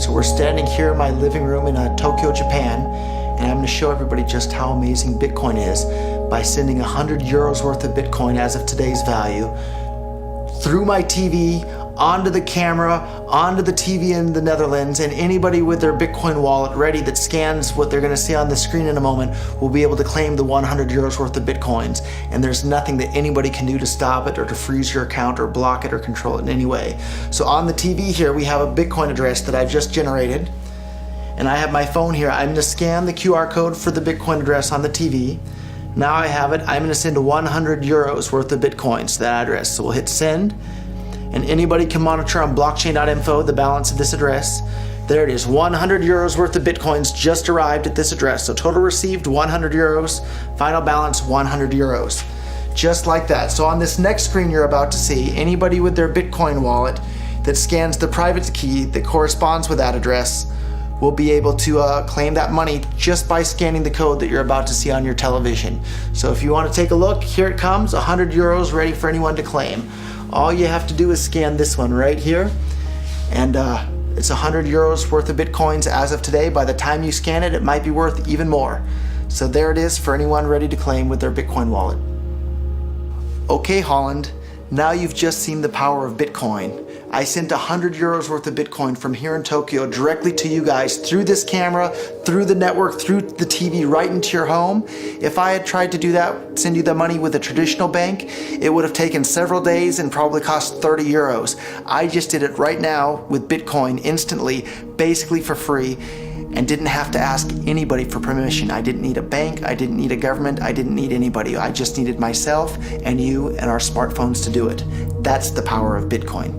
So we're standing here in my living room in Tokyo, Japan, and I'm going to show everybody just how amazing Bitcoin is by sending 100 euros worth of Bitcoin as of today's value through my TV, onto the camera, onto the TV in the Netherlands, and anybody with their Bitcoin wallet ready that scans what they're going to see on the screen in a moment will be able to claim the 100 euros worth of Bitcoins. And there's nothing that anybody can do to stop it or to freeze your account or block it or control it in any way. So on the TV here, we have a Bitcoin address that I've just generated. And I have my phone here. I'm going to scan the QR code for the Bitcoin address on the TV. Now I have it. I'm going to send 100 euros worth of Bitcoins to that address. So we'll hit send. And anybody can monitor on blockchain.info the balance of this address. There it is, 100 euros worth of Bitcoins just arrived at this address. So total received 100 euros, final balance 100 euros. Just like that. So on this next screen you're about to see, anybody with their Bitcoin wallet that scans the private key that corresponds with that address will be able to claim that money just by scanning the code that you're about to see on your television. So if you want to take a look, here it comes, 100 euros ready for anyone to claim. All you have to do is scan this one right here, and it's 100 euros worth of Bitcoins as of today. By the time you scan it, it might be worth even more. So there it is for anyone ready to claim with their Bitcoin wallet. Okay, Holland, now you've just seen the power of Bitcoin. I sent 100 euros worth of Bitcoin from here in Tokyo directly to you guys through this camera, through the network, through the TV, right into your home. If I had tried to do that, send you the money with a traditional bank, it would have taken several days and probably cost 30 euros. I just did it right now with Bitcoin instantly, basically for free, and didn't have to ask anybody for permission. I didn't need a bank, I didn't need a government, I didn't need anybody. I just needed myself and you and our smartphones to do it. That's the power of Bitcoin.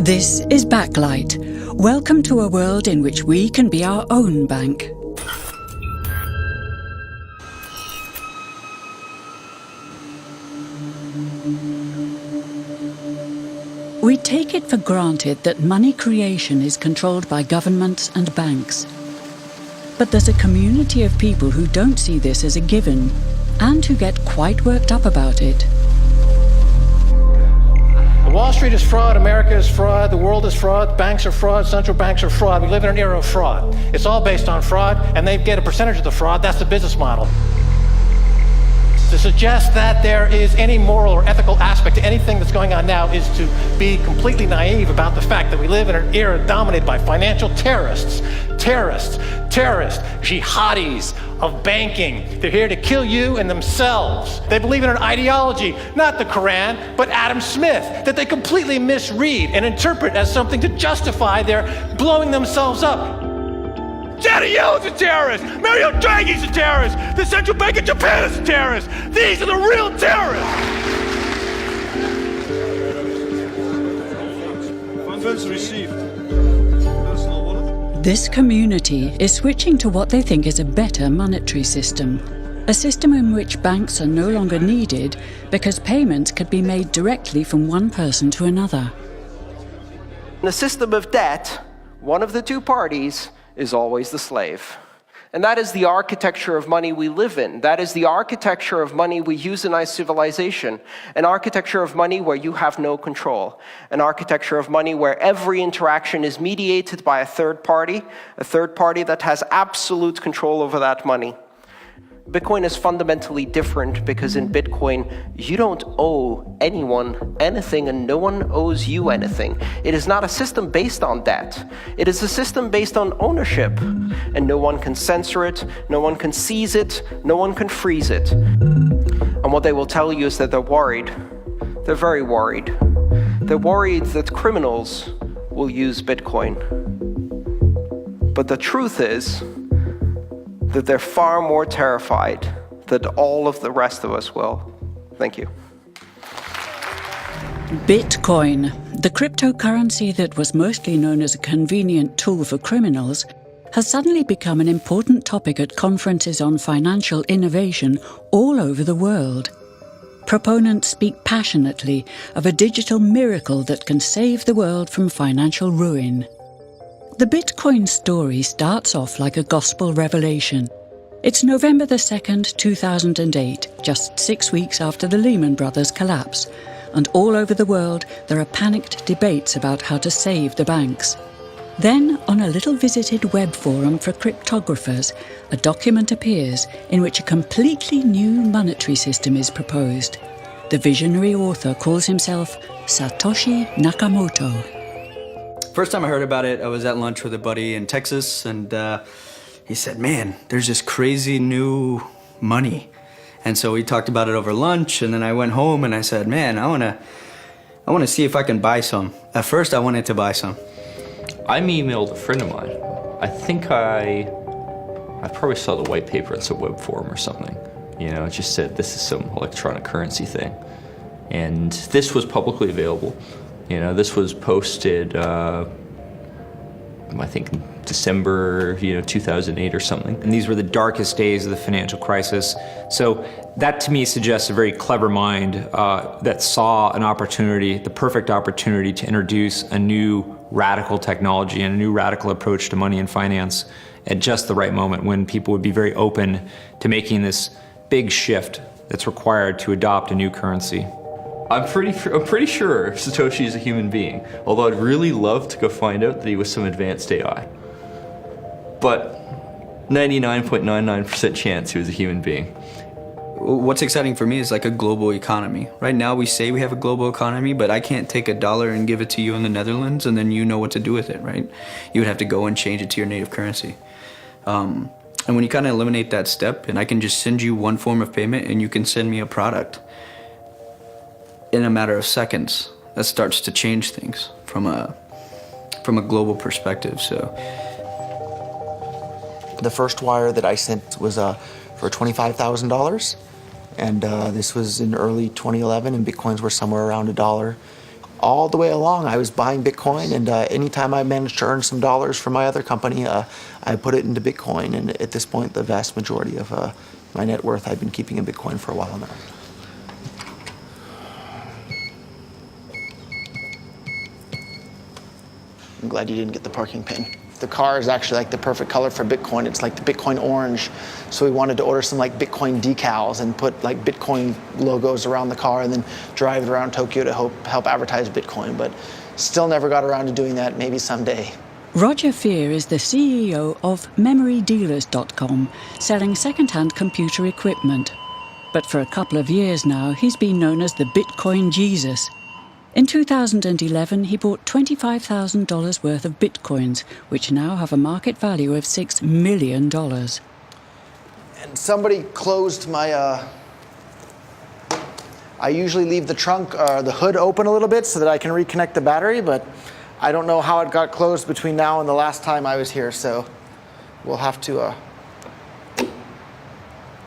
This is Backlight. Welcome to a world in which we can be our own bank. We take it for granted that money creation is controlled by governments and banks. But there's a community of people who don't see this as a given and who get quite worked up about it. Wall Street is fraud, America is fraud, the world is fraud, banks are fraud, central banks are fraud. We live in an era of fraud. It's all based on fraud, and they get a percentage of the fraud. That's the business model. To suggest that there is any moral or ethical aspect to anything that's going on now is to be completely naive about the fact that we live in an era dominated by financial terrorists, jihadis of banking. They're here to kill you and themselves. They believe in an ideology, not the Quran, but Adam Smith, that they completely misread and interpret as something to justify their blowing themselves up. Janet Yellen's a terrorist! Mario Draghi's a terrorist! The Central Bank of Japan is a terrorist! These are the real terrorists! Funds received. This community is switching to what they think is a better monetary system. A system in which banks are no longer needed because payments could be made directly from one person to another. In a system of debt, one of the two parties is always the slave. And that is the architecture of money we live in. That is the architecture of money we use in our civilization. An architecture of money where you have no control. An architecture of money where every interaction is mediated by a third party that has absolute control over that money. Bitcoin is fundamentally different because in Bitcoin, you don't owe anyone anything and no one owes you anything. It is not a system based on debt. It is a system based on ownership. And no one can censor it, no one can seize it, no one can freeze it. And what they will tell you is that they're worried. They're very worried. They're worried that criminals will use Bitcoin. But the truth is that they're far more terrified than all of the rest of us will. Thank you. Bitcoin, the cryptocurrency that was mostly known as a convenient tool for criminals, has suddenly become an important topic at conferences on financial innovation all over the world. Proponents speak passionately of a digital miracle that can save the world from financial ruin. The Bitcoin story starts off like a gospel revelation. It's November the 2nd, 2008, just 6 weeks after the Lehman Brothers collapse, and all over the world there are panicked debates about how to save the banks. Then, on a little visited web forum for cryptographers, a document appears in which a completely new monetary system is proposed. The visionary author calls himself Satoshi Nakamoto. First time I heard about it, I was at lunch with a buddy in Texas, and he said, man, there's this crazy new money. And so we talked about it over lunch, and then I went home and I said, man, I wanna see if I can buy some. At first, I wanted to buy some. I emailed a friend of mine. I think I probably saw the white paper in some web forum or something. You know, it just said this is some electronic currency thing. And this was publicly available. You know, this was posted, I think in December, 2008 or something. And these were the darkest days of the financial crisis. So that to me suggests a very clever mind that saw an opportunity, the perfect opportunity to introduce a new radical technology and a new radical approach to money and finance at just the right moment when people would be very open to making this big shift that's required to adopt a new currency. I'm pretty sure Satoshi is a human being, although I'd really love to go find out that he was some advanced AI. But 99.99% chance he was a human being. What's exciting for me is like a global economy. Right now we say we have a global economy, but I can't take $1 and give it to you in the Netherlands and then you know what to do with it, right? You would have to go and change it to your native currency. And when you kind of eliminate that step, and I can just send you one form of payment and you can send me a product in a matter of seconds, that starts to change things from a global perspective. So The first wire that I sent was for $25,000, and this was in early 2011, and Bitcoins were somewhere around $1. All the way along, I was buying Bitcoin, and anytime I managed to earn some dollars from my other company, I put it into Bitcoin, and at this point, the vast majority of my net worth I've been keeping in Bitcoin for a while now. I'm glad you didn't get the parking pin. The car is actually like the perfect color for Bitcoin. It's like the Bitcoin orange. So we wanted to order some like Bitcoin decals and put like Bitcoin logos around the car and then drive it around Tokyo to help advertise Bitcoin. But still never got around to doing that, maybe someday. Roger Fear is the CEO of MemoryDealers.com, selling second-hand computer equipment. But for a couple of years now, he's been known as the Bitcoin Jesus. In 2011, he bought $25,000 worth of Bitcoins, which now have a market value of $6 million. And somebody closed my, I usually leave the trunk, the hood open a little bit so that I can reconnect the battery, but I don't know how it got closed between now and the last time I was here, so we'll have to...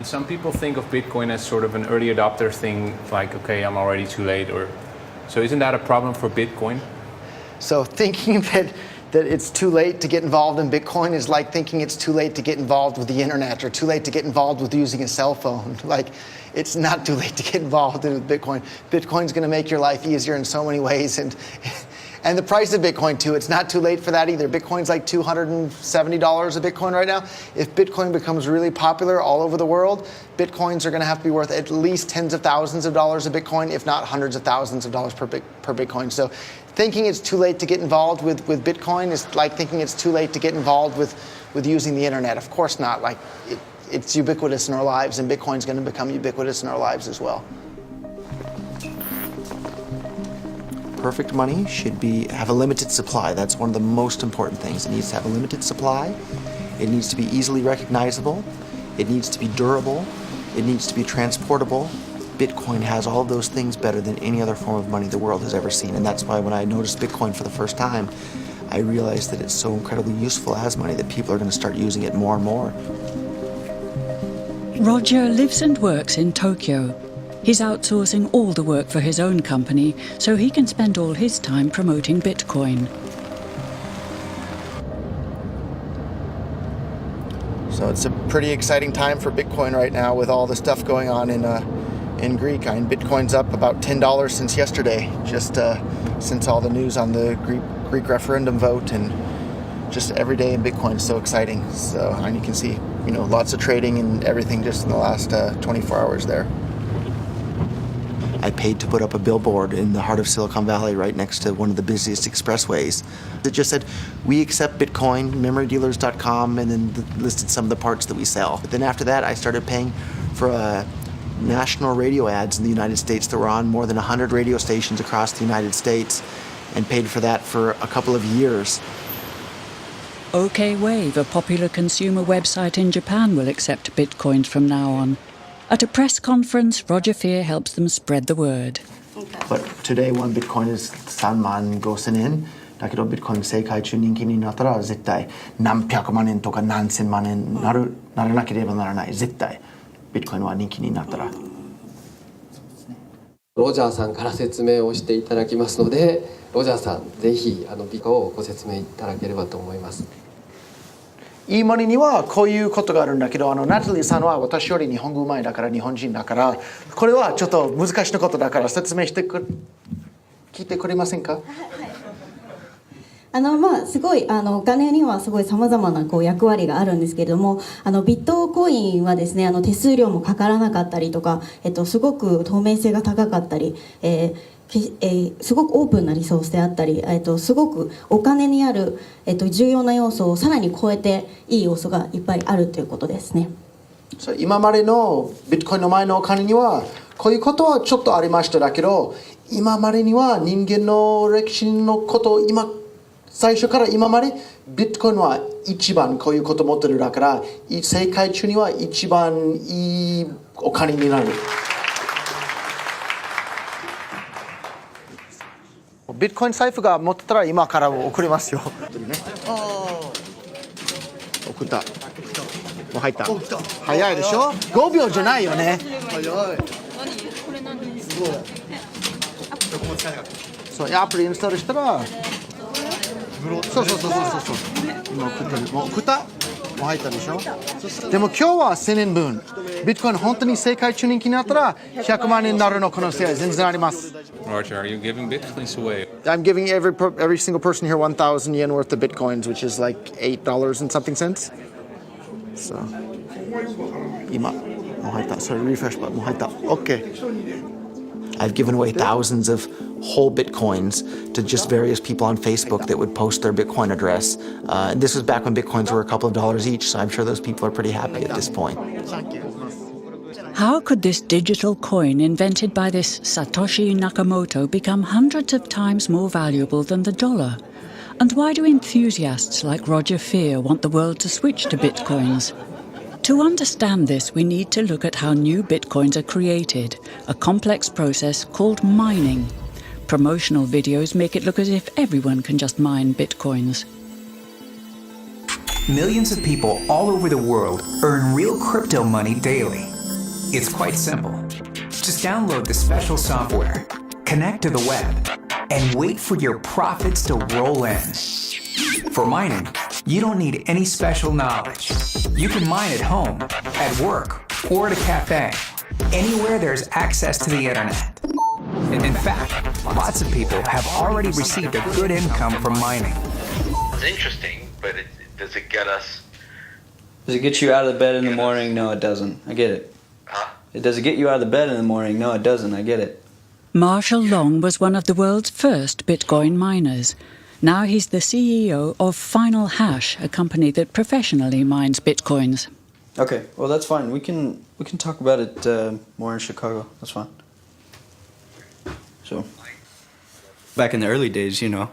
Some people think of Bitcoin as sort of an early adopter thing, like, okay, I'm already too late, or... So isn't that a problem for Bitcoin? So thinking that it's too late to get involved in Bitcoin is like thinking it's too late to get involved with the internet or too late to get involved with using a cell phone. Like, it's not too late to get involved in Bitcoin. Bitcoin's going to make your life easier in so many ways. And the price of Bitcoin, too, it's not too late for that either. Bitcoin's like $270 a Bitcoin right now. If Bitcoin becomes really popular all over the world, Bitcoins are going to have to be worth at least tens of thousands of dollars a Bitcoin, if not hundreds of thousands of dollars per Bitcoin. So thinking it's too late to get involved with Bitcoin is like thinking it's too late to get involved with using the internet. Of course not. Like, it's ubiquitous in our lives, and Bitcoin's going to become ubiquitous in our lives as well. Perfect money should have a limited supply. That's one of the most important things. It needs to have a limited supply. It needs to be easily recognizable. It needs to be durable. It needs to be transportable. Bitcoin has all of those things better than any other form of money the world has ever seen. And that's why when I noticed Bitcoin for the first time, I realized that it's so incredibly useful as money that people are going to start using it more and more. Roger lives and works in Tokyo. He's outsourcing all the work for his own company so he can spend all his time promoting Bitcoin. So it's a pretty exciting time for Bitcoin right now with all the stuff going on in Greek. I mean, Bitcoin's up about $10 since yesterday, just since all the news on the Greek referendum vote, and just every day in Bitcoin is so exciting. So, and you can see, lots of trading and everything just in the last 24 hours there. I paid to put up a billboard in the heart of Silicon Valley right next to one of the busiest expressways. It just said, we accept Bitcoin, memorydealers.com, and then listed some of the parts that we sell. But then after that, I started paying for national radio ads in the United States that were on more than 100 radio stations across the United States, and paid for that for a couple of years. OK Wave, a popular consumer website in Japan, will accept bitcoins from now on. At a press conference, Roger Ver helps them spread the word. But today one Bitcoin is 35,000 円。だけど Bitcoin 世界中人気になったら絶対何百万円とか何千万円ならなければならない。絶対 Bitcoin は人気になったら。ロジャーさんから説明をしていただきますので、ロジャーさんぜひビコをご説明いただければと思います。いいマニにはこういうことがあるんだけど、ナタリーさんは私より日本語うまいだから日本人だから、これはちょっと難しいことだから説明して聞いてくれませんか？すごいお金にはすごいさまざまな役割があるんですけれども、ビットコインはですね、手数料もかからなかったりとか、すごく透明性が高かったり、すごくオープンなリソースであったり、すごくお金にある、重要な要素をさらに超えていい要素がいっぱいあるということですね。今までのビットコインの前のお金にはこういうことはちょっとありましただけど、今までには人間の歴史のこと最初から今までビットコインは一番こういうこと持ってるだから、世界中には一番いいお金になる。ビットコイン財布が持ってたら今から送りますよ。送った。もう入った。早いでしょ？5秒じゃないよね。早い。何？これ何？すごい。そう、アプリインストールしたら。そう。今送ってる。もう送った？もう入ったでしょ？でも今日は1000円分。ビットコイン本当に世界中人気になったら100万円になるの可能性は全然あります。Roger, are you giving bitcoins away? I'm giving every single person here 1,000 yen worth of bitcoins, which is like $8 and something cents. So, 今もう入った。それリフレッシュもう入った。OK. I've given away thousands of whole bitcoins to just various people on Facebook that would post their Bitcoin address. And this was back when bitcoins were a couple of dollars each, so I'm sure those people are pretty happy at this point. How could this digital coin invented by this Satoshi Nakamoto become hundreds of times more valuable than the dollar? And why do enthusiasts like Roger Ver want the world to switch to bitcoins? To understand this, we need to look at how new bitcoins are created, a complex process called mining. Promotional videos make it look as if everyone can just mine bitcoins. Millions of people all over the world earn real crypto money daily. It's quite simple. Just download the special software, connect to the web, and wait for your profits to roll in. For mining, you don't need any special knowledge. You can mine at home, at work, or at a cafe, anywhere there's access to the internet. In fact, lots of people have already received a good income from mining. It's interesting, but does it get us? Does it get you out of the bed in the morning? No, it doesn't. I get it. Huh? Does it get you out of the bed in the morning? No, it doesn't. I get it. Marshall Long was one of the world's first Bitcoin miners. Now he's the CEO of Final Hash, a company that professionally mines Bitcoins. Okay, well that's fine. We can talk about it more in Chicago. That's fine. So, back in the early days, you know,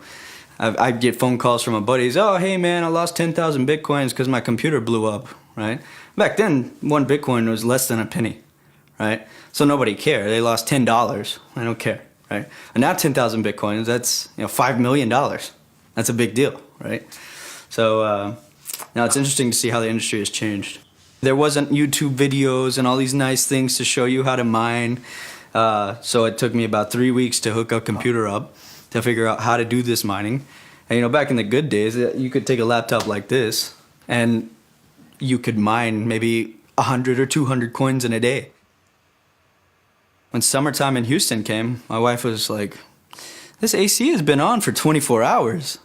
I'd get phone calls from my buddies. Oh, hey man, I lost 10,000 Bitcoins because my computer blew up, right? Back then, one Bitcoin was less than a penny, right? So nobody cared. They lost $10. I don't care, right? And now 10,000 Bitcoins, that's $5 million. That's a big deal, right? So now it's interesting to see how the industry has changed. There wasn't YouTube videos and all these nice things to show you how to mine. So it took me about 3 weeks to hook a computer up to figure out how to do this mining. And back in the good days, you could take a laptop like this and you could mine maybe 100 or 200 coins in a day. When summertime in Houston came, my wife was like, this AC has been on for 24 hours.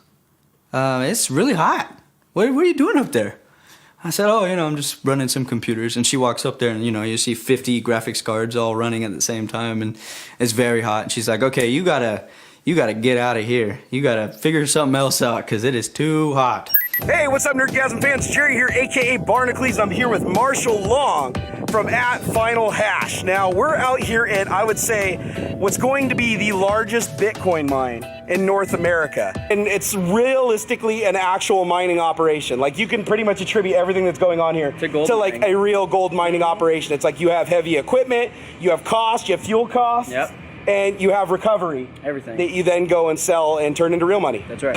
It's really hot. What are you doing up there? I said, oh, I'm just running some computers. And she walks up there and, you see 50 graphics cards all running at the same time. And it's very hot. And she's like, okay, you gotta get out of here. You gotta figure something else out because it is too hot. Hey, what's up, Nerdgasm fans? Jerry here, aka Barnacles. I'm here with Marshall Long from @FinalHash. Now, we're out here at, I would say, what's going to be the largest Bitcoin mine in North America. And it's realistically an actual mining operation. Like, you can pretty much attribute everything that's going on here to like a real gold mining operation. It's like you have heavy equipment, you have cost, you have fuel costs, and you have recovery. Everything. That you then go and sell and turn into real money. That's right.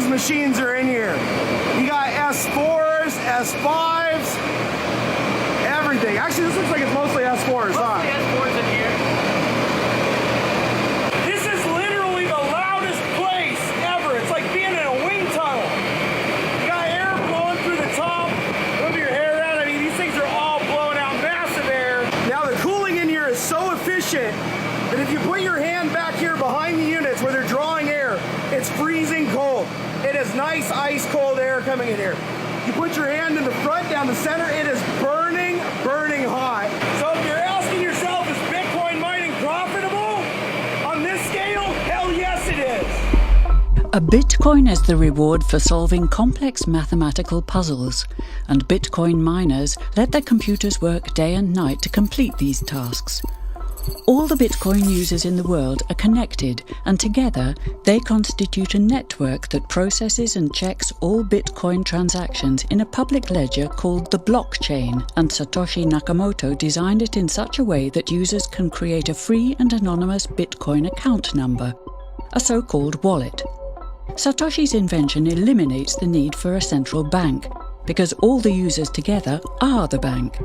Machines are in here. You got S4s, S5s, everything. Actually, this looks like it's mostly S4s, huh? Mostly S4s in here. This is literally the loudest place ever. It's like being in a wind tunnel. You got air blowing through the top. Move your hair around. I mean, these things are all blowing out massive air. Now, the cooling in here is so efficient that if you put your hand back here behind the units where they're drawing air, it's freezing cold. It is nice, ice cold air coming in here. You put your hand in the front, down the center, it is burning, burning hot. So if you're asking yourself, is Bitcoin mining profitable? On this scale, hell yes it is. A Bitcoin is the reward for solving complex mathematical puzzles, and Bitcoin miners let their computers work day and night to complete these tasks. All the Bitcoin users in the world are connected, and together they constitute a network that processes and checks all Bitcoin transactions in a public ledger called the blockchain, and Satoshi Nakamoto designed it in such a way that users can create a free and anonymous Bitcoin account number, a so-called wallet. Satoshi's invention eliminates the need for a central bank, because all the users together are the bank.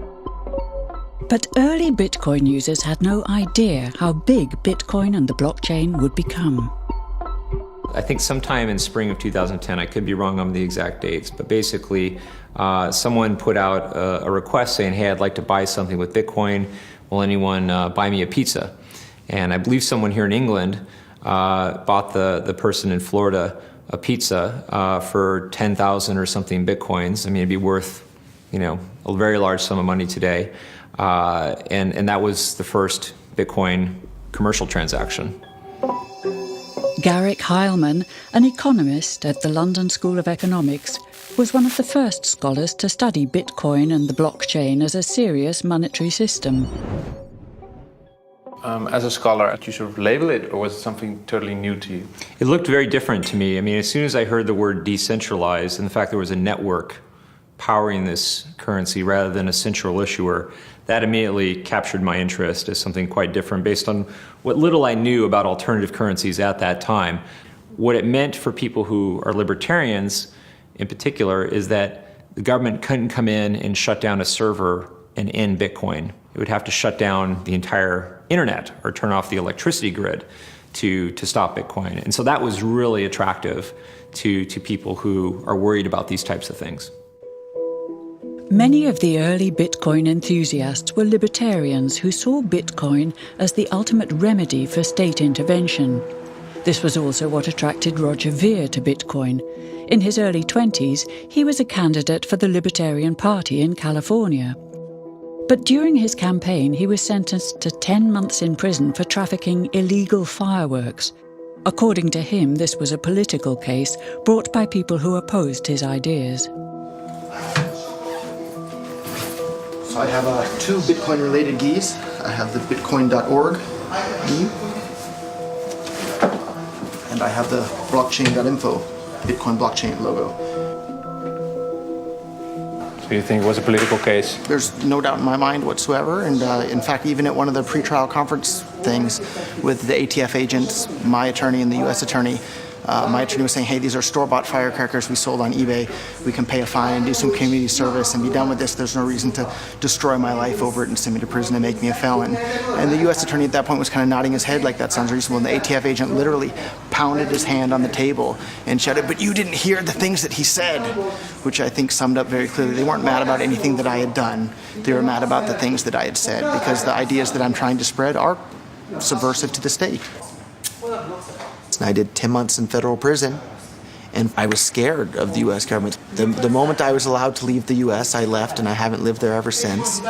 But early Bitcoin users had no idea how big Bitcoin and the blockchain would become. I think sometime in spring of 2010, I could be wrong on the exact dates, but basically someone put out a request saying, hey, I'd like to buy something with Bitcoin. Will anyone buy me a pizza? And I believe someone here in England bought the person in Florida a pizza for 10,000 or something Bitcoins. I mean, it'd be worth, a very large sum of money today. And that was the first Bitcoin commercial transaction. Garrick Heilman, an economist at the London School of Economics, was one of the first scholars to study Bitcoin and the blockchain as a serious monetary system. As a scholar, did you sort of label it, or was it something totally new to you? It looked very different to me. I mean, as soon as I heard the word decentralized and the fact there was a network powering this currency rather than a central issuer, that immediately captured my interest as something quite different based on what little I knew about alternative currencies at that time. What it meant for people who are libertarians in particular is that the government couldn't come in and shut down a server and end Bitcoin. It would have to shut down the entire internet or turn off the electricity grid to stop Bitcoin. And so that was really attractive to people who are worried about these types of things. Many of the early Bitcoin enthusiasts were libertarians who saw Bitcoin as the ultimate remedy for state intervention. This was also what attracted Roger Ver to Bitcoin. In his early 20s, he was a candidate for the Libertarian Party in California. But during his campaign, he was sentenced to 10 months in prison for trafficking illegal fireworks. According to him, this was a political case brought by people who opposed his ideas. So I have 2 Bitcoin-related GIs. I have the bitcoin.org GI, and I have the blockchain.info Bitcoin blockchain logo. So you think it was a political case? There's no doubt in my mind whatsoever, and in fact, even at one of the pretrial conference things with the ATF agents, my attorney and the U.S. attorney, my attorney was saying, hey, these are store-bought firecrackers we sold on eBay. We can pay a fine, do some community service, and be done with this. There's no reason to destroy my life over it and send me to prison and make me a felon. And the U.S. attorney at that point was kind of nodding his head like that sounds reasonable. And the ATF agent literally pounded his hand on the table and shouted, but you didn't hear the things that he said, which I think summed up very clearly. They weren't mad about anything that I had done. They were mad about the things that I had said, because the ideas that I'm trying to spread are subversive to the state. And I did 10 months in federal prison, and I was scared of the U.S. government. The moment I was allowed to leave the U.S., I left, and I haven't lived there ever since.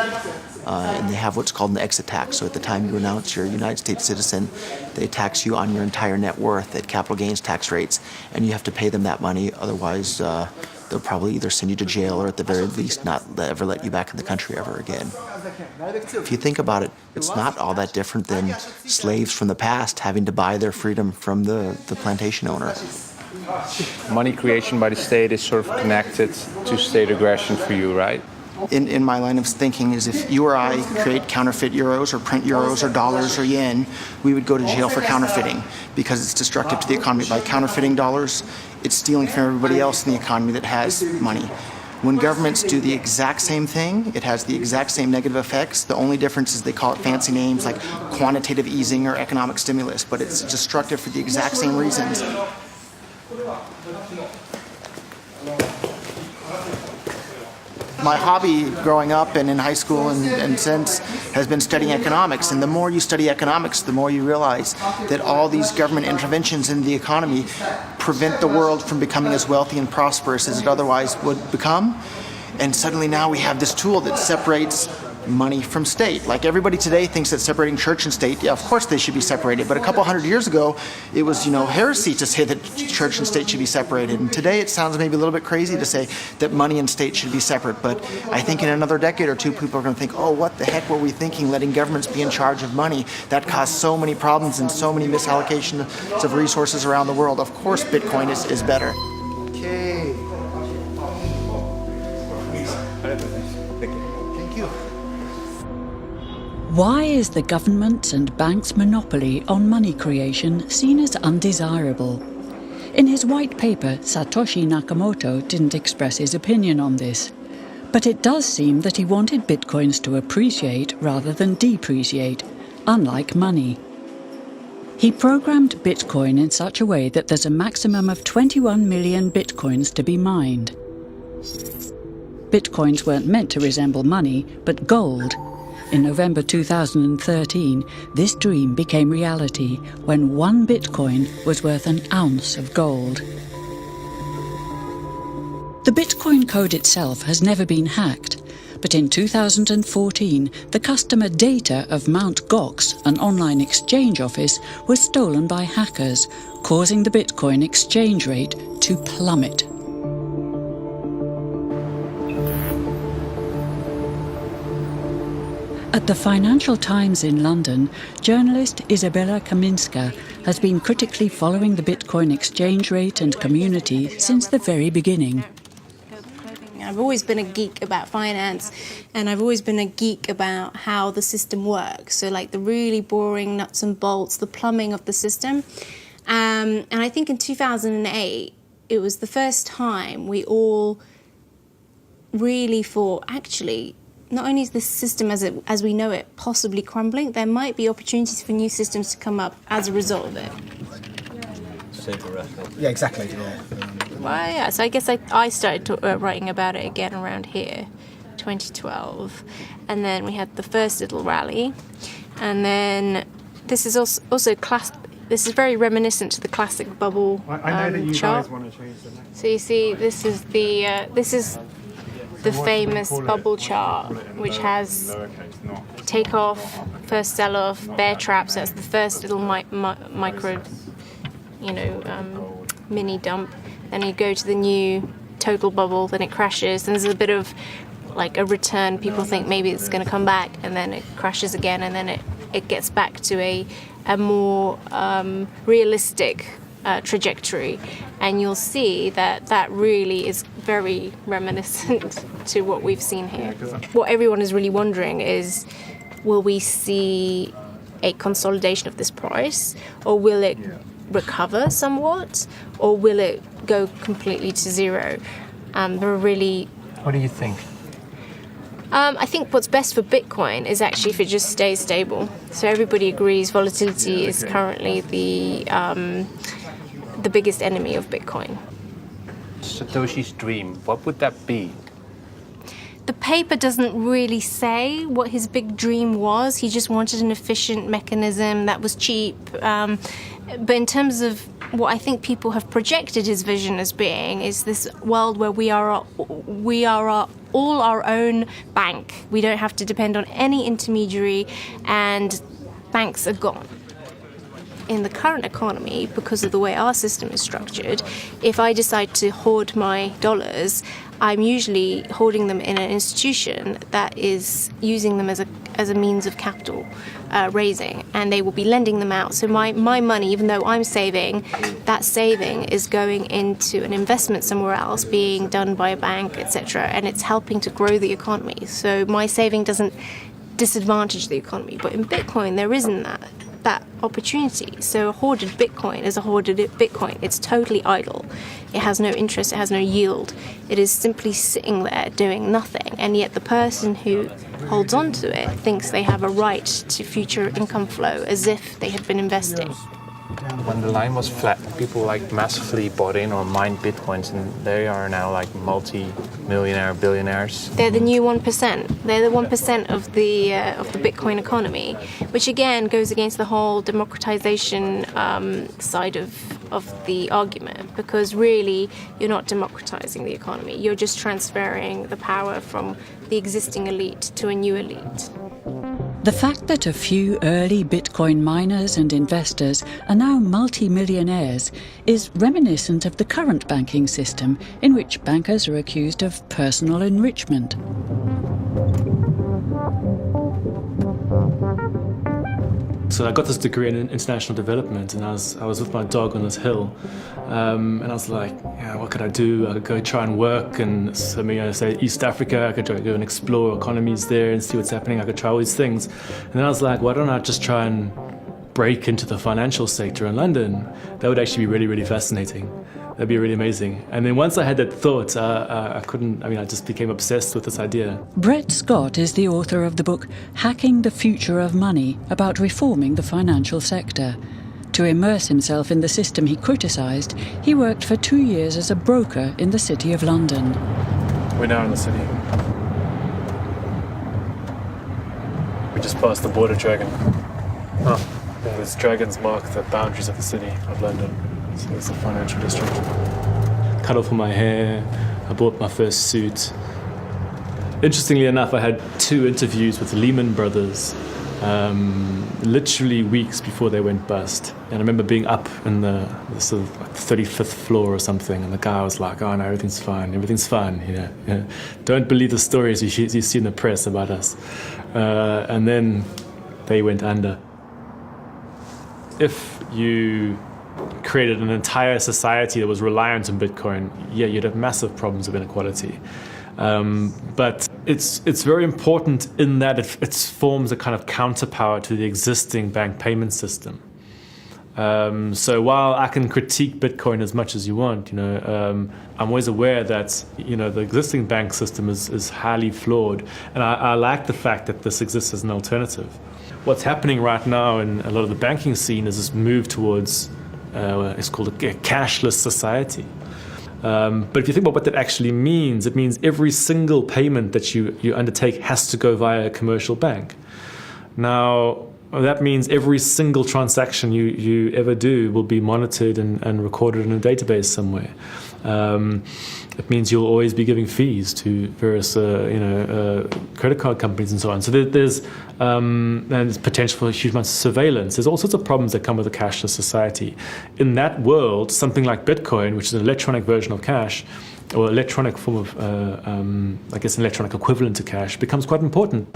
And they have what's called an exit tax. So at the time you announce you're a United States citizen, they tax you on your entire net worth at capital gains tax rates, and you have to pay them that money. Otherwise, they'll probably either send you to jail or at the very least not ever let you back in the country ever again. If you think about it, it's not all that different than slaves from the past having to buy their freedom from the plantation owner. Money creation by the state is sort of connected to state aggression for you, right? In my line of thinking is if you or I create counterfeit euros or print euros or dollars or yen, we would go to jail for counterfeiting because it's destructive to the economy. By counterfeiting dollars, it's stealing from everybody else in the economy that has money. When governments do the exact same thing, it has the exact same negative effects. The only difference is they call it fancy names like quantitative easing or economic stimulus, but it's destructive for the exact same reasons. My hobby growing up and in high school and since has been studying economics. And the more you study economics, the more you realize that all these government interventions in the economy prevent the world from becoming as wealthy and prosperous as it otherwise would become. And suddenly now we have this tool that separates money from state. Like everybody today thinks that separating church and state, yeah, of course they should be separated. But a couple hundred years ago, it was, heresy to say that church and state should be separated. And today it sounds maybe a little bit crazy to say that money and state should be separate. But I think in another decade or two, people are going to think, oh, what the heck were we thinking, letting governments be in charge of money? That caused so many problems and so many misallocations of resources around the world. Of course, Bitcoin is better. Okay. Thank you. Why is the government's and banks' monopoly on money creation seen as undesirable? In his white paper, Satoshi Nakamoto didn't express his opinion on this. But it does seem that he wanted bitcoins to appreciate rather than depreciate, unlike money. He programmed Bitcoin in such a way that there's a maximum of 21 million bitcoins to be mined. Bitcoins weren't meant to resemble money, but gold. In November 2013, this dream became reality when 1 Bitcoin was worth an ounce of gold. The Bitcoin code itself has never been hacked, but in 2014, the customer data of Mt. Gox, an online exchange office, was stolen by hackers, causing the Bitcoin exchange rate to plummet. At the Financial Times in London, journalist Isabella Kaminska has been critically following the Bitcoin exchange rate and community since the very beginning. I've always been a geek about finance, and I've always been a geek about how the system works. So like the really boring nuts and bolts, the plumbing of the system. And I think in 2008, it was the first time we all really thought, actually, not only is the system as we know it possibly crumbling, there might be opportunities for new systems to come up as a result of it. Yeah, exactly. Yeah. Well, yeah, so I guess I started writing about it again around here, 2012. And then we had the first little rally. And then this is also this is very reminiscent to the classic bubble chart. I know that you guys want to change the name. So you see, this is the famous bubble chart, which has takeoff, first sell-off, bear traps. That's the first little micro, mini dump. Then you go to the new total bubble, then it crashes. And there's a bit of like a return. People think maybe it's going to come back, and then it crashes again, and then it gets back to a more realistic trajectory. And you'll see that really is very reminiscent to what we've seen here. What everyone is really wondering is, will we see a consolidation of this price, or will it recover somewhat, or will it go completely to zero? What do you think? I think what's best for Bitcoin is actually if it just stays stable. So everybody agrees volatility is currently the biggest enemy of Bitcoin. Satoshi's dream, what would that be? the paper doesn't really say what his big dream was. He just wanted an efficient mechanism that was cheap. But in terms of what I think people have projected his vision as being is this world where we are all our own bank. We don't have to depend on any intermediary, and banks are gone. In the current economy, because of the way our system is structured, if I decide to hoard my dollars, I'm usually hoarding them in an institution that is using them as a means of capital raising, and they will be lending them out. So my money, even though I'm saving, that saving is going into an investment somewhere else, being done by a bank, etc., and it's helping to grow the economy. So my saving doesn't disadvantage the economy. But in Bitcoin, there isn't that opportunity. So a hoarded Bitcoin is a hoarded Bitcoin. It's totally idle. It has no interest, it has no yield. It is simply sitting there doing nothing. And yet the person who holds on to it thinks they have a right to future income flow as if they had been investing. When the line was flat, people like massively bought in or mined Bitcoins, and they are now like multi-millionaire billionaires. They're the new 1%. They're the 1% of the Bitcoin economy, which again goes against the whole democratization side of the argument, because really you're not democratizing the economy. You're just transferring the power from the existing elite to a new elite. The fact that a few early Bitcoin miners and investors are now multi-millionaires is reminiscent of the current banking system, in which bankers are accused of personal enrichment. So I got this degree in international development, and I was with my dog on this hill, and I was like, yeah, what could I do? I could go try and work, and so, say East Africa, I could try to go and explore economies there and see what's happening. I could try all these things, and then I was like, why don't I just try and break into the financial sector in London? That would actually be really, really fascinating. That'd be really amazing. And then once I had that thought, I just became obsessed with this idea. Brett Scott is the author of the book Hacking the Future of Money, about reforming the financial sector. To immerse himself in the system he criticised, he worked for 2 years as a broker in the City of London. We're now in the city. We just passed the border dragon. These dragons mark the boundaries of the city of London. So it's the financial district. Cut off all my hair, I bought my first suit. Interestingly enough, I had 2 interviews with Lehman Brothers, literally weeks before they went bust. And I remember being up in the sort of like 35th floor or something, and the guy was like, oh no, everything's fine, you know. Don't believe the stories you see in the press about us. And then they went under. If you created an entire society that was reliant on Bitcoin, you'd have massive problems of inequality. But it's very important in that it forms a kind of counterpower to the existing bank payment system. So while I can critique Bitcoin as much as you want, I'm always aware that the existing bank system is highly flawed, and I like the fact that this exists as an alternative. What's happening right now in a lot of the banking scene is this move towards it's called a cashless society. But if you think about what that actually means, it means every single payment that you undertake has to go via a commercial bank. Now, that means every single transaction you ever do will be monitored and recorded in a database somewhere. It means you'll always be giving fees to various credit card companies and so on. So there's potential for huge amounts of surveillance. There's all sorts of problems that come with a cashless society. In that world, something like Bitcoin, which is an electronic version of cash, or electronic form of, an electronic equivalent to cash, becomes quite important.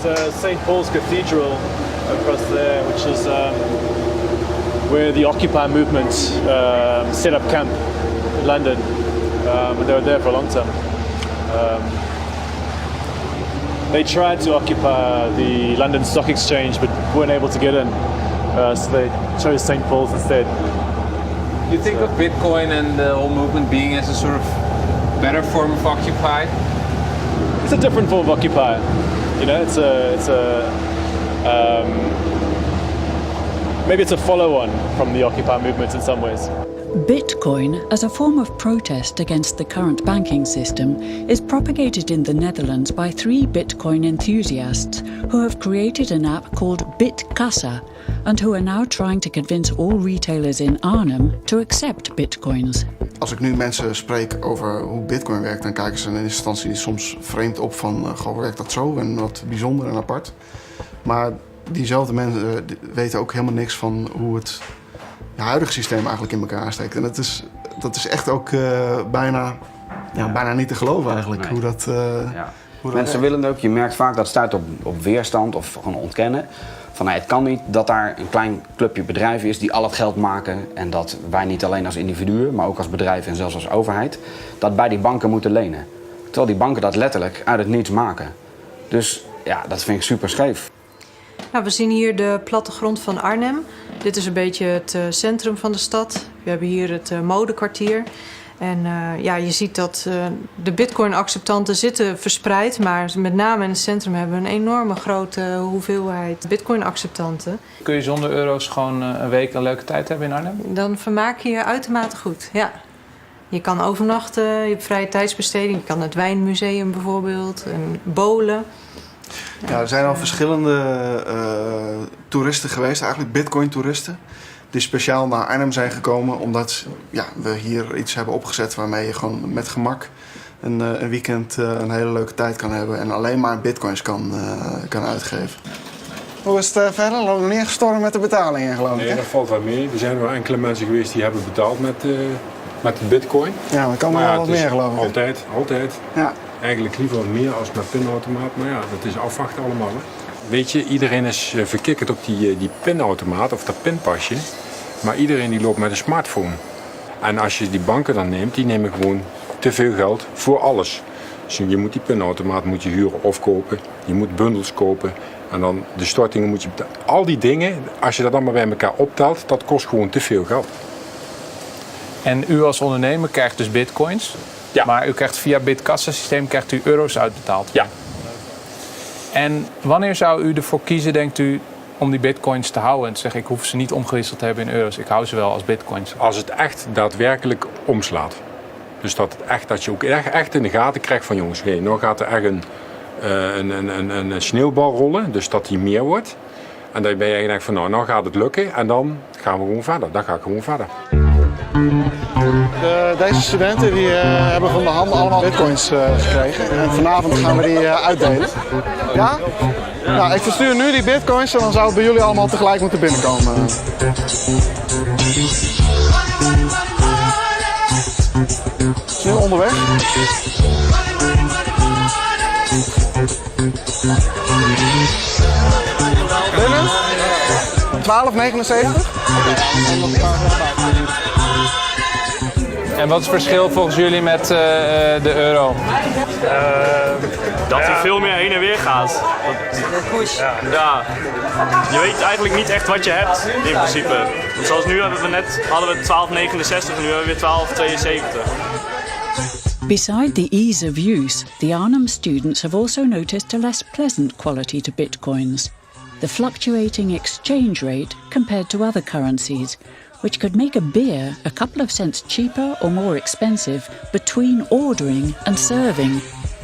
It's St. Paul's Cathedral across there, which is where the Occupy movement set up camp in London, and they were there for a long time. They tried to occupy the London Stock Exchange, but weren't able to get in, so they chose St. Paul's instead. You think of Bitcoin and the whole movement being as a sort of better form of Occupy? It's a different form of Occupy. Maybe it's a follow-on from the Occupy movement in some ways. Bitcoin, as a form of protest against the current banking system, is propagated in the Netherlands by 3 Bitcoin enthusiasts who have created an app called BitKassa and who are now trying to convince all retailers in Arnhem to accept Bitcoins. Als ik nu mensen spreek over hoe Bitcoin werkt, dan kijken ze in eerste instantie soms vreemd op van, goh, werkt dat zo en wat bijzonder en apart. Maar diezelfde mensen weten ook helemaal niks van hoe het huidige systeem eigenlijk in elkaar steekt. En dat is echt ook bijna niet te geloven eigenlijk. Nee. Hoe dat Mensen willen het ook. Je merkt vaak dat het stuit op weerstand of gewoon ontkennen. Van nee, het kan niet dat daar een klein clubje bedrijven is die al het geld maken. En dat wij niet alleen als individuen, maar ook als bedrijven en zelfs als overheid, dat bij die banken moeten lenen. Terwijl die banken dat letterlijk uit het niets maken. Dus ja, dat vind ik super scheef. Nou, we zien hier de plattegrond van Arnhem. Dit is een beetje het centrum van de stad. We hebben hier het modekwartier. En je ziet dat de bitcoin-acceptanten zitten verspreid. Maar met name in het centrum hebben we een enorme grote hoeveelheid bitcoin-acceptanten. Kun je zonder euro's gewoon een week een leuke tijd hebben in Arnhem? Dan vermaak je je uitermate goed, ja. Je kan overnachten, je hebt vrije tijdsbesteding. Je kan naar het wijnmuseum bijvoorbeeld, en bowlen. Ja, er zijn al verschillende toeristen geweest, eigenlijk bitcoin-toeristen, die speciaal naar Arnhem zijn gekomen omdat we hier iets hebben opgezet waarmee je gewoon met gemak een weekend een hele leuke tijd kan hebben en alleen maar bitcoins kan uitgeven. Hoe is het verder? Loopt nog niet echt storm met de betalingen, geloof ik? Nee, dat valt wel mee. Er zijn wel enkele mensen geweest die hebben betaald met de bitcoin. Ja, maar kan wel wat meer, geloof ik. Altijd. Ja. Eigenlijk liever meer als met pinautomaat, maar ja, dat is afwachten allemaal. Hè. Weet je, iedereen is verkikkerd op die pinautomaat of dat pinpasje. Maar iedereen die loopt met een smartphone. En als je die banken dan neemt, die nemen gewoon te veel geld voor alles. Dus je moet die pinautomaat huren of kopen. Je moet bundels kopen. En dan de stortingen moet je betalen. Al die dingen, als je dat allemaal bij elkaar optelt, dat kost gewoon te veel geld. En u als ondernemer krijgt dus bitcoins. Ja. Maar u krijgt via BitKassa systeem krijgt u euro's uitbetaald. Ja. En wanneer zou u ervoor kiezen, denkt u, om die bitcoins te houden en te zeggen, ik hoef ze niet omgewisseld te hebben in euro's, ik hou ze wel als bitcoins? Als het echt daadwerkelijk omslaat. Dus dat je ook echt in de gaten krijgt van jongens, nou gaat er echt een sneeuwbal rollen, dus dat die meer wordt. En dan ben je denkt van nou gaat het lukken en dan gaan we gewoon verder. Dan ga ik gewoon verder. Deze studenten die hebben van de hand allemaal bitcoins gekregen. En vanavond gaan we die uitdelen. Ja? Nou, ik verstuur nu die bitcoins en dan zou het bij jullie allemaal tegelijk moeten binnenkomen. Is nu onderweg. Binnen? 12,79. En wat is het verschil volgens jullie met de euro? Dat hij veel meer heen en weer gaat. Ja. Je weet eigenlijk niet echt wat je hebt in principe. Want zoals nu hadden we 12,69 en nu hebben we weer 12,72. Beside the ease of use, the Arnhem students have also noticed a less pleasant quality to bitcoins: the fluctuating exchange rate compared to other currencies, which could make a beer a couple of cents cheaper or more expensive between ordering and serving.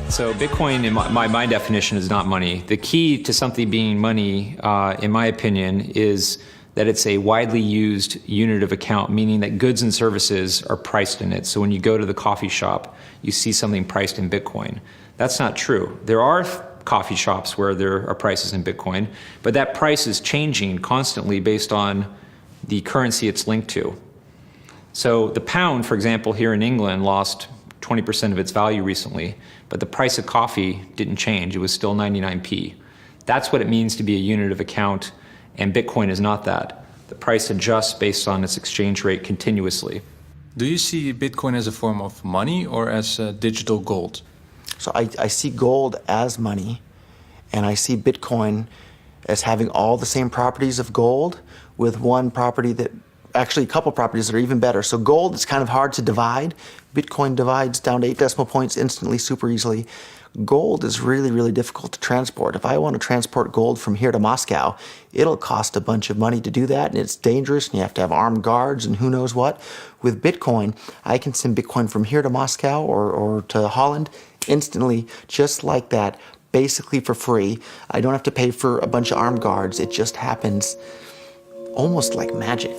So Bitcoin, in my definition, is not money. The key to something being money, in my opinion, is that it's a widely used unit of account, meaning that goods and services are priced in it. So when you go to the coffee shop, you see something priced in Bitcoin. That's not true. There are coffee shops where there are prices in Bitcoin, but that price is changing constantly based on the currency it's linked to. So the pound, for example, here in England lost 20% of its value recently, but the price of coffee didn't change. It was still 99p. That's what it means to be a unit of account, and Bitcoin is not that. The price adjusts based on its exchange rate continuously. Do you see Bitcoin as a form of money or as digital gold? So I see gold as money, and I see Bitcoin as having all the same properties of gold with one property that actually a couple properties that are even better. So gold is kind of hard to divide. Bitcoin divides down to 8 decimal points instantly, super easily. Gold is really, really difficult to transport. If I want to transport gold from here to Moscow, it'll cost a bunch of money to do that, and it's dangerous, and you have to have armed guards and who knows what. With Bitcoin, I can send Bitcoin from here to Moscow or to Holland instantly, just like that, basically for free. I don't have to pay for a bunch of armed guards. It just happens almost like magic.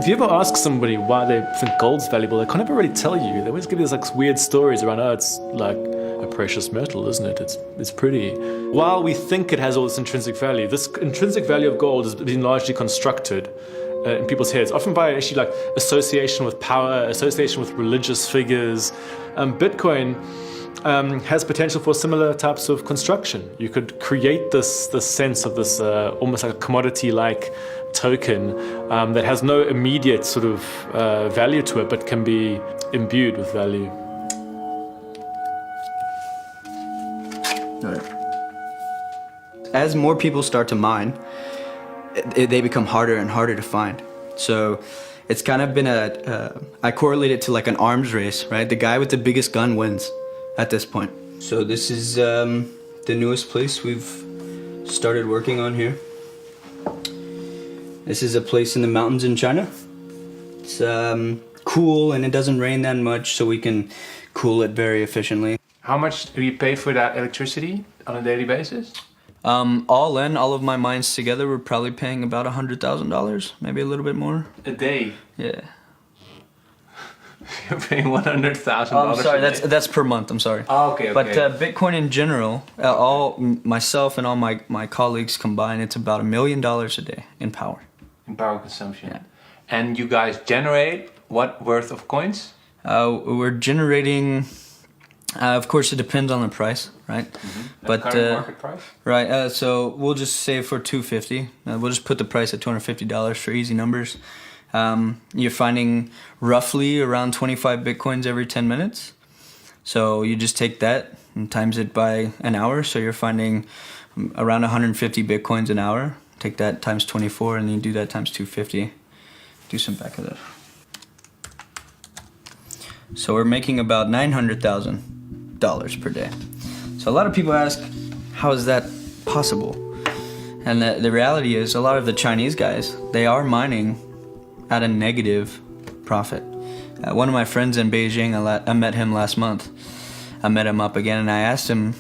If you ever ask somebody why they think gold's valuable, they can't ever really tell you. They always give you these like weird stories around, oh, it's like a precious metal, isn't it? It's pretty. While we think it has all this intrinsic value, this intrinsic value of gold has been largely constructed in people's heads, often by actually like association with power, association with religious figures. Bitcoin has potential for similar types of construction. You could create this sense of this almost like a commodity-like token that has no immediate sort of value to it, but can be imbued with value. As more people start to mine, they become harder and harder to find. So it's kind of been I correlate it to like an arms race, right? The guy with the biggest gun wins at this point. So this is the newest place we've started working on here. This is a place in the mountains in China. It's cool and it doesn't rain that much, so we can cool it very efficiently. How much do you pay for that electricity on a daily basis? All in, all of my mines together, we're probably paying about $100,000, maybe a little bit more. A day? Yeah. You're paying $100,000. I'm sorry, that's per month. I'm sorry. Oh, okay. But Bitcoin in general, all myself and all my colleagues combined, it's about $1 million a day in power. In power consumption. Yeah. And you guys generate what worth of coins? We're generating. Of course, it depends on the price, right? Mm-hmm. But current market price. Right. So we'll just say for $250. We'll just put the price at $250 for easy numbers. You're finding roughly around 25 Bitcoins every 10 minutes. So you just take that and times it by an hour. So you're finding around 150 Bitcoins an hour. Take that times 24 and then you do that times 250. Do some back of that. So we're making about $900,000 per day. So a lot of people ask, how is that possible? And the reality is a lot of the Chinese guys, they are mining at a negative profit. One of my friends in Beijing, I met him last month. I met him up again and I asked him,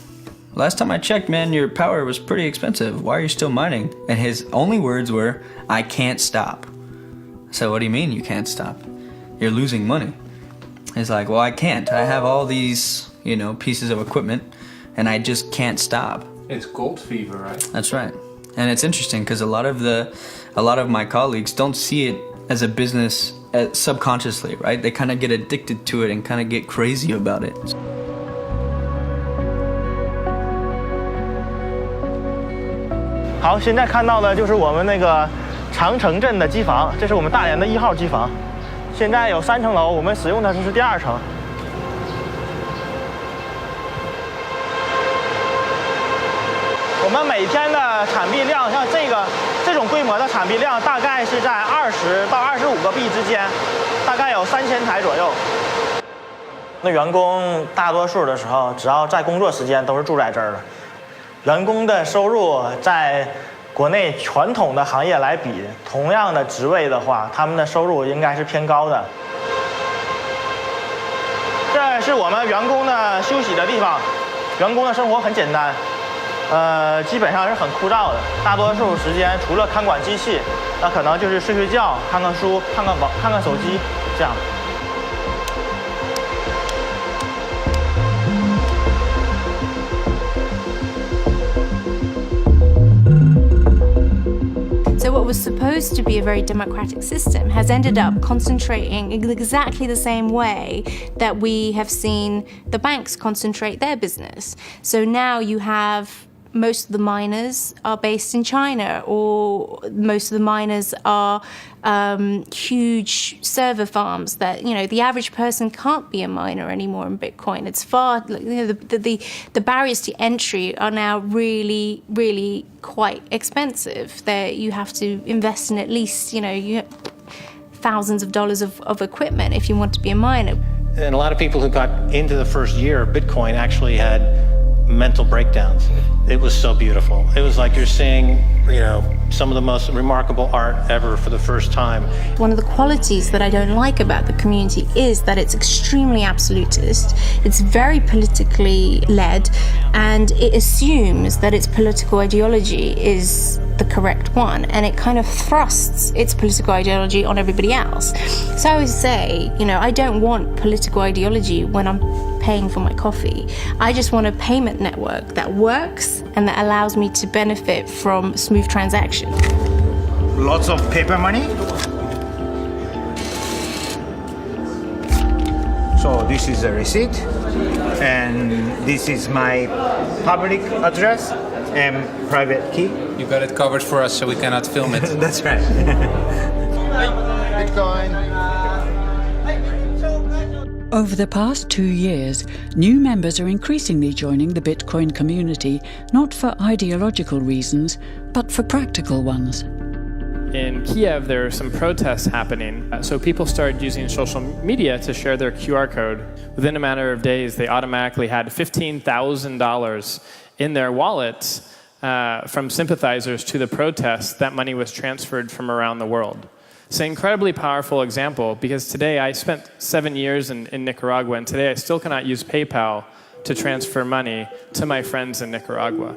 last time I checked, man, your power was pretty expensive. Why are you still mining? And his only words were, I can't stop. So what do you mean you can't stop? You're losing money. He's like, well, I can't. I have all these, pieces of equipment and I just can't stop. It's gold fever, right? That's right. And it's interesting because a lot of my colleagues don't see it as a business subconsciously, right? They kind of get addicted to it and kind of get crazy about it. 好，现在看到的就是我们那个长城镇的机房，这是我们大连的1号机房。现在有3层楼，我们使用的这是第2层。我们每天的产币量，像这种规模的产币量，大概是在20到25个币之间，大概有3000台左右。那员工大多数的时候，只要在工作时间都是住在这儿的。员工的收入在国内传统的行业来比，同样的职位的话，他们的收入应该是偏高的。这是我们员工的休息的地方，员工的生活很简单。基本上是很枯燥的，大多数时间除了看管机器，那可能就是睡睡觉、看看书、看看手机，这样。So what was supposed to be a very democratic system has ended up concentrating in exactly the same way that we have seen the banks concentrate their business. So now you have most of the miners are based in China, or most of the miners are huge server farms that, you know, the average person can't be a miner anymore in Bitcoin. It's far, you know, the barriers to entry are now really, really quite expensive. You have to invest in at least, you know, thousands of dollars of equipment if you want to be a miner. And a lot of people who got into the first year of Bitcoin actually had mental breakdowns. It was so beautiful. It was like you're seeing, you know, some of the most remarkable art ever for the first time. One of the qualities that I don't like about the community is that it's extremely absolutist, it's very politically led, and it assumes that its political ideology is the correct one, and it kind of thrusts its political ideology on everybody else. So I always say, you know, I don't want political ideology when I'm paying for my coffee. I just want a payment network that works and that allows me to benefit from smooth transactions. Lots of paper money. So this is a receipt, and this is my public address and private key. You got it covered for us, so we cannot film it. That's right. Bitcoin. Over the past 2 years, new members are increasingly joining the Bitcoin community, not for ideological reasons, but for practical ones. In Kiev, there are some protests happening, so people started using social media to share their QR code. Within a matter of days, they automatically had $15,000 in their wallets from sympathizers to the protests. That money was transferred from around the world. It's an incredibly powerful example, because today I spent 7 years in Nicaragua, and today I still cannot use PayPal to transfer money to my friends in Nicaragua.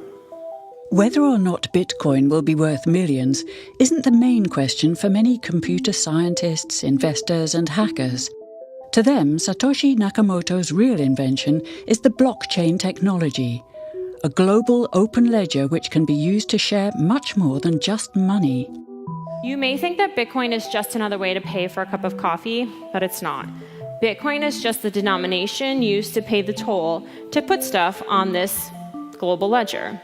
Whether or not Bitcoin will be worth millions isn't the main question for many computer scientists, investors, and hackers. To them, Satoshi Nakamoto's real invention is the blockchain technology, a global open ledger which can be used to share much more than just money. You may think that Bitcoin is just another way to pay for a cup of coffee, but it's not. Bitcoin is just the denomination used to pay the toll to put stuff on this global ledger.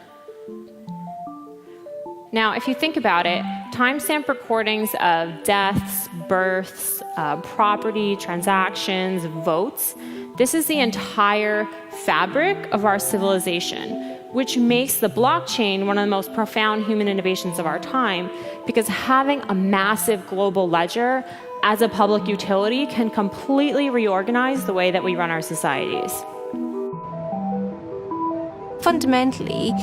Now, if you think about it, timestamp recordings of deaths, births, property, transactions, votes, this is the entire fabric of our civilization, which makes the blockchain one of the most profound human innovations of our time, because having a massive global ledger as a public utility can completely reorganize the way that we run our societies. Fundamentally,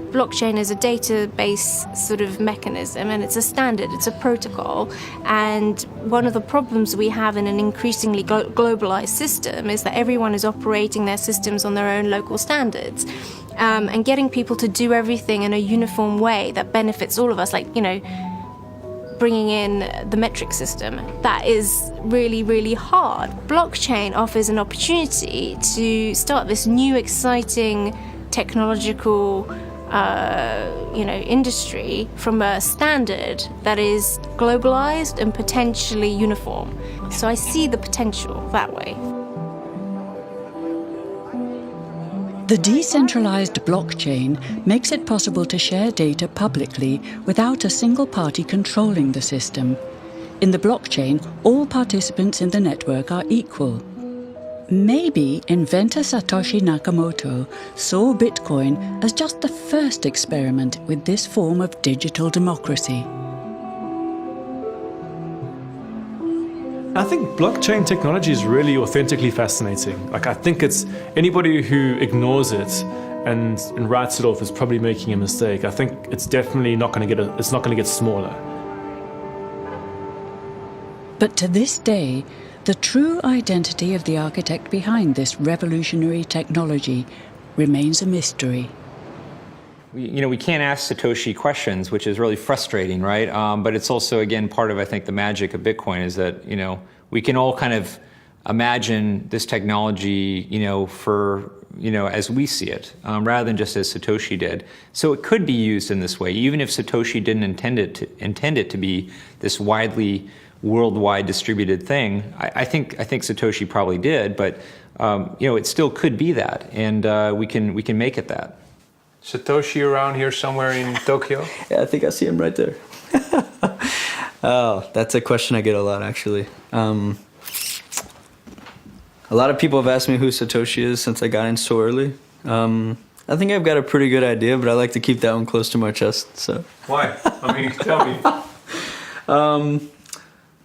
blockchain is a database sort of mechanism, and it's a standard, it's a protocol. And one of the problems we have in an increasingly globalized system is that everyone is operating their systems on their own local standards. And getting people to do everything in a uniform way that benefits all of us, like, you know, bringing in the metric system, that is really, really hard. Blockchain offers an opportunity to start this new, exciting technological industry from a standard that is globalized and potentially uniform. So I see the potential that way. The decentralized blockchain makes it possible to share data publicly without a single party controlling the system. In the blockchain, all participants in the network are equal. Maybe inventor Satoshi Nakamoto saw Bitcoin as just the first experiment with this form of digital democracy. I think blockchain technology is really authentically fascinating. Like, I think it's anybody who ignores it and writes it off is probably making a mistake. I think it's definitely not going to get smaller. But to this day, the true identity of the architect behind this revolutionary technology remains a mystery. We can't ask Satoshi questions, which is really frustrating, right? But it's also, again, part of, I think, the magic of Bitcoin is that, we can all kind of imagine this technology, as we see it, rather than just as Satoshi did. So it could be used in this way, even if Satoshi didn't intend it to be this widely, worldwide distributed thing. I think Satoshi probably did, but it still could be that, and we can make it that. Satoshi around here somewhere in Tokyo? Yeah, I think I see him right there. Oh, that's a question I get a lot, actually. A lot of people have asked me who Satoshi is since I got in so early. I think I've got a pretty good idea, but I like to keep that one close to my chest. So. Why? I mean, tell me.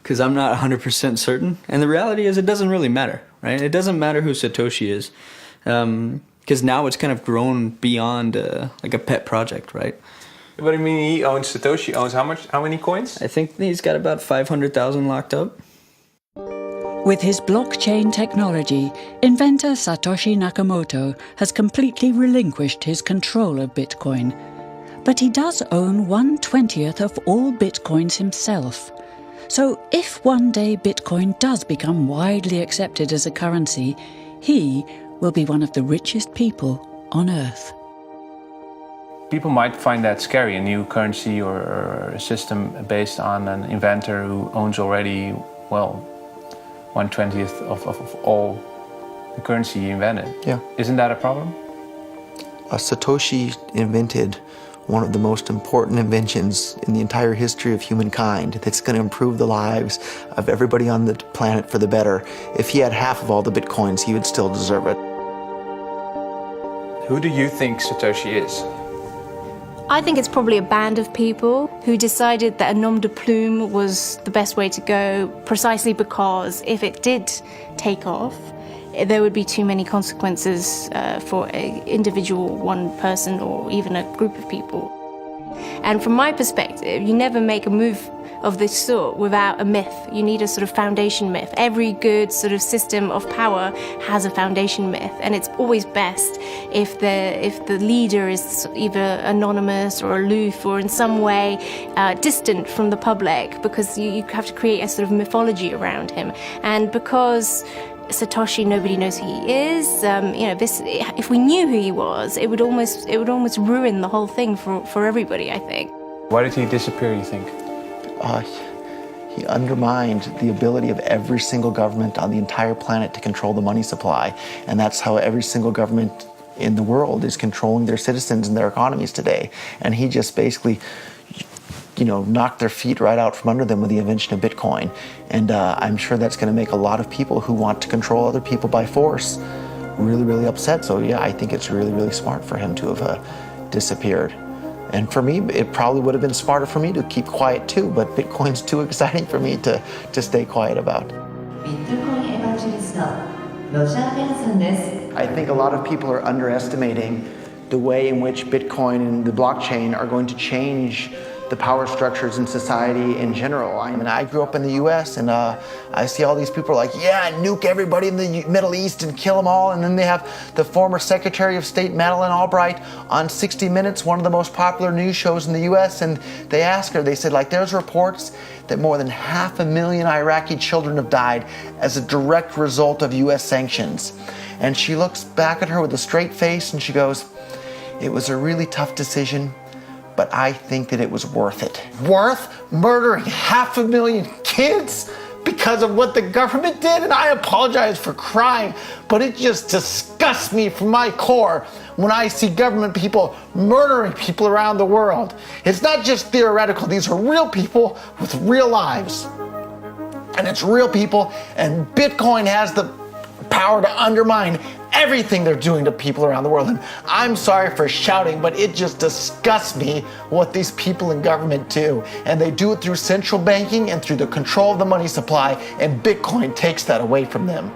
Because I'm not 100% certain. And the reality is it doesn't really matter, right? It doesn't matter who Satoshi is. Because now it's kind of grown beyond like a pet project, right? What do you mean he owns Satoshi? Owns how much? How many coins? I think he's got about 500,000 locked up. With his blockchain technology, inventor Satoshi Nakamoto has completely relinquished his control of Bitcoin. But he does own 1/20th of all Bitcoins himself. So if one day Bitcoin does become widely accepted as a currency, he will be one of the richest people on Earth. People might find that scary, a new currency or a system based on an inventor who owns already, well, 1/20th of all the currency he invented. Yeah. Isn't that a problem? Satoshi invented one of the most important inventions in the entire history of humankind that's going to improve the lives of everybody on the planet for the better. If he had half of all the Bitcoins, he would still deserve it. Who do you think Satoshi is? I think it's probably a band of people who decided that a nom de plume was the best way to go, precisely because if it did take off, there would be too many consequences for an individual, one person, or even a group of people. And from my perspective, you never make a move of this sort without a myth. You need a sort of foundation myth. Every good sort of system of power has a foundation myth, and it's always best if the leader is either anonymous or aloof or in some way distant from the public, because you have to create a sort of mythology around him. And because Satoshi, nobody knows who he is. If we knew who he was, it would almost ruin the whole thing for everybody, I think. Why did he disappear, you think? He undermined the ability of every single government on the entire planet to control the money supply. And that's how every single government in the world is controlling their citizens and their economies today. And he just basically, knocked their feet right out from under them with the invention of Bitcoin. And I'm sure that's going to make a lot of people who want to control other people by force really, really upset. So yeah, I think it's really, really smart for him to have disappeared. And for me, it probably would have been smarter for me to keep quiet too, but Bitcoin's too exciting for me to stay quiet about. I think a lot of people are underestimating the way in which Bitcoin and the blockchain are going to change the power structures in society in general. I mean, I grew up in the US and I see all these people like, yeah, nuke everybody in the Middle East and kill them all. And then they have the former Secretary of State Madeleine Albright on 60 Minutes, one of the most popular news shows in the US. And they asked her, they said, like, there's reports that more than 500,000 Iraqi children have died as a direct result of US sanctions. And she looks back at her with a straight face and she goes, it was a really tough decision, but I think that it was worth it. Worth murdering 500,000 kids because of what the government did? And I apologize for crying, but it just disgusts me from my core when I see government people murdering people around the world. It's not just theoretical, these are real people with real lives. And it's real people, and Bitcoin has the power to undermine everything they're doing to people around the world. And I'm sorry for shouting, but it just disgusts me what these people in government do. And they do it through central banking and through the control of the money supply, and Bitcoin takes that away from them.